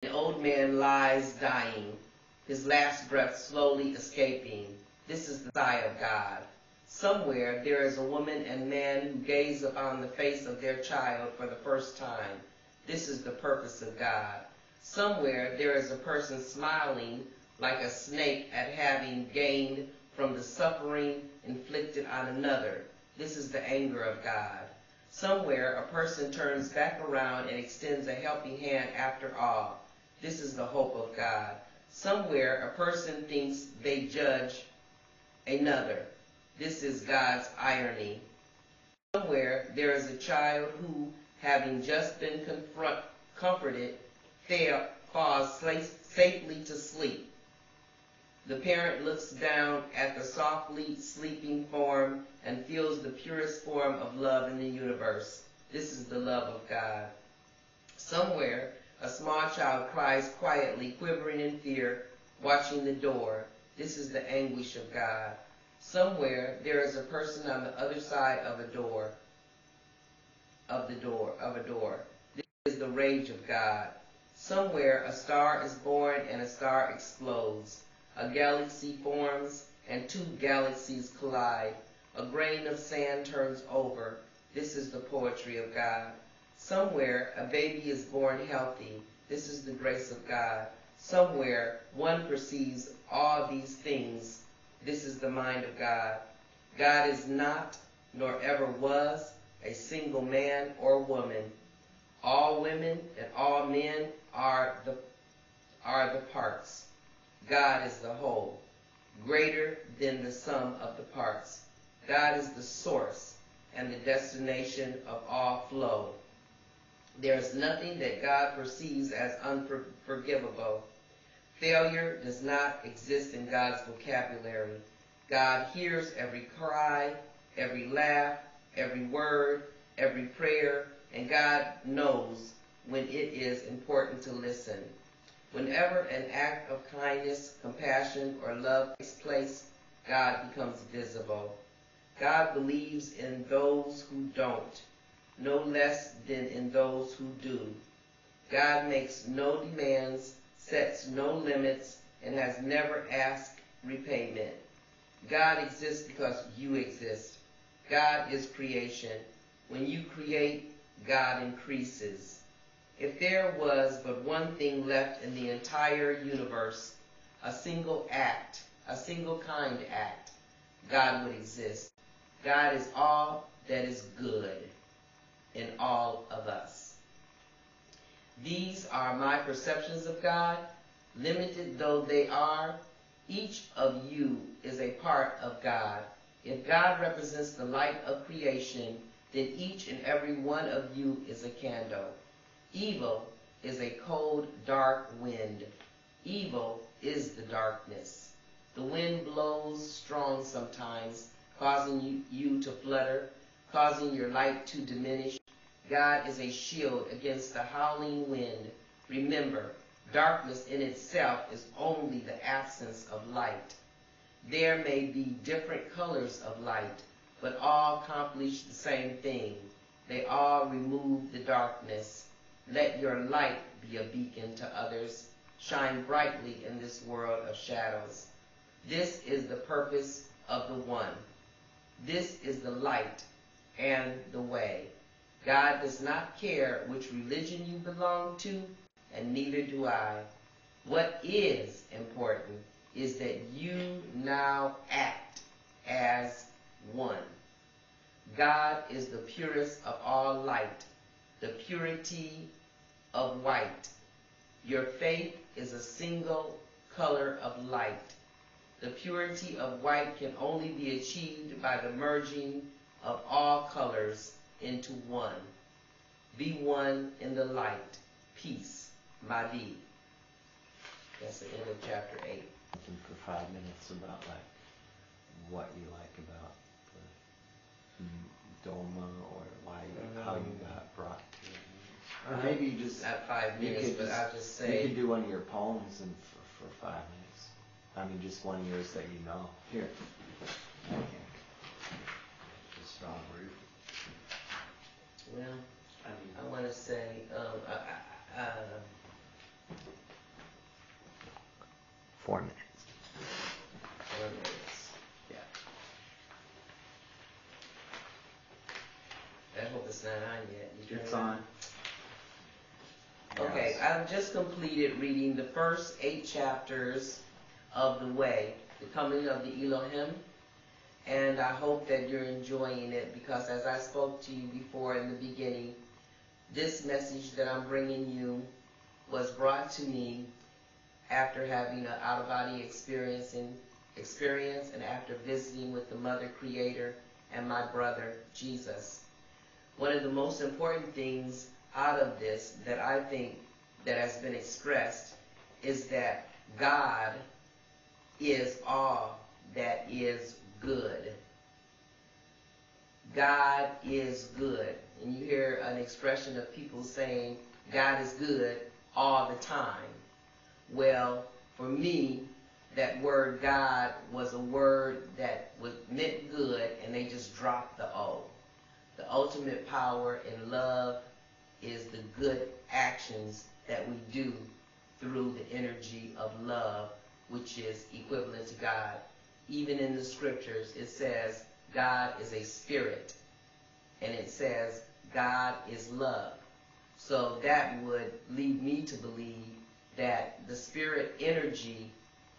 An old man lies dying, his last breath slowly escaping. This is the sigh of God. Somewhere there is a woman and man who gaze upon the face of their child for the first time. This is the purpose of God. Somewhere there is a person smiling like a snake at having gained from the suffering inflicted on another. This is the anger of God. Somewhere a person turns back around and extends a helping hand after all. This is the hope of God. Somewhere a person thinks they judge another. This is God's irony. Somewhere there is a child who, having just been comforted, falls safely to sleep. The parent looks down at the softly sleeping form and feels the purest form of love in the universe. This is the love of God. Somewhere, a small child cries quietly, quivering in fear, watching the door. This is the anguish of God. Somewhere, there is a person on the other side of a door. This is the rage of God. Somewhere, a star is born and a star explodes. A galaxy forms and two galaxies collide. A grain of sand turns over. This is the poetry of God. Somewhere a baby is born healthy. This is the grace of God. Somewhere one perceives all these things. This is the mind of God. God is not, nor ever was, a single man or woman. All women and all men are the parts. God is the whole, greater than the sum of the parts. God is the source and the destination of all flow. There is nothing that God perceives as unforgivable. Failure does not exist in God's vocabulary. God hears every cry, every laugh, every word, every prayer, and God knows when it is important to listen. Whenever an act of kindness, compassion, or love takes place, God becomes visible. God believes in those who don't, no less than in those who do. God makes no demands, sets no limits, and has never asked repayment. God exists because you exist. God is creation. When you create, God increases. If there was but one thing left in the entire universe, a single act, a single kind act, God would exist. God is all that is good in all of us. These are my perceptions of God, limited though they are. Each of you is a part of God. If God represents the light of creation, then each and every one of you is a candle. Evil is a cold, dark wind. Evil is the darkness. The wind blows strong sometimes, causing you to flutter, causing your light to diminish. God is a shield against the howling wind. Remember, darkness in itself is only the absence of light. There may be different colors of light, but all accomplish the same thing. They all remove the darkness. Let your light be a beacon to others. Shine brightly in this world of shadows. This is the purpose of the one. This is the light and the way. God does not care which religion you belong to, and neither do I. What is important is that you now act as one. God is the purest of all light, the purity of white. Your faith is a single color of light. The purity of white can only be achieved by the merging of all colors into one. Be one in the light. Peace. Mahdi. That's the end of chapter 8. Looking for 5 minutes about like what you like about the Doma, or why how you got brought to it. Or maybe you just Not 5 minutes, but I'll just say you could do one of your poems and for 5 minutes. I mean, just one of yours that you know. Here. Okay. The strong root. Well, I want to say 4 minutes. 4 minutes. Yeah. I hope it's not on yet. You turn It's it on. Okay, Yes. I've just completed reading the first 8 chapters of The Way, the coming of the Elohim, and I hope that you're enjoying it because as I spoke to you before in the beginning, this message that I'm bringing you was brought to me after having an out-of-body experience and after visiting with the Mother Creator and my brother Jesus. One of the most important things out of this that I think that has been expressed is that God is all that is good. God is good. And you hear an expression of people saying, God is good all the time. Well, for me, that word God was a word that meant good, and they just dropped the O. The ultimate power in love is the good actions that we do through the energy of love, which is equivalent to God. Even in the scriptures, it says God is a spirit, and it says God is love. So that would lead me to believe that the spirit energy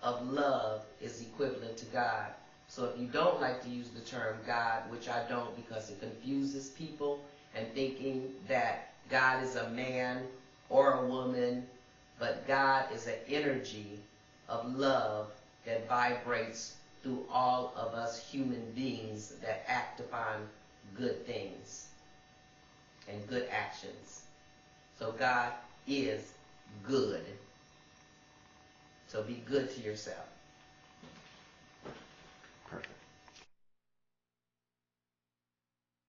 of love is equivalent to God. So if you don't like to use the term God, which I don't because it confuses people and thinking that God is a man or a woman, but God is an energy of love that vibrates through all of us human beings that act upon good things and good actions. So God is good. So be good to yourself.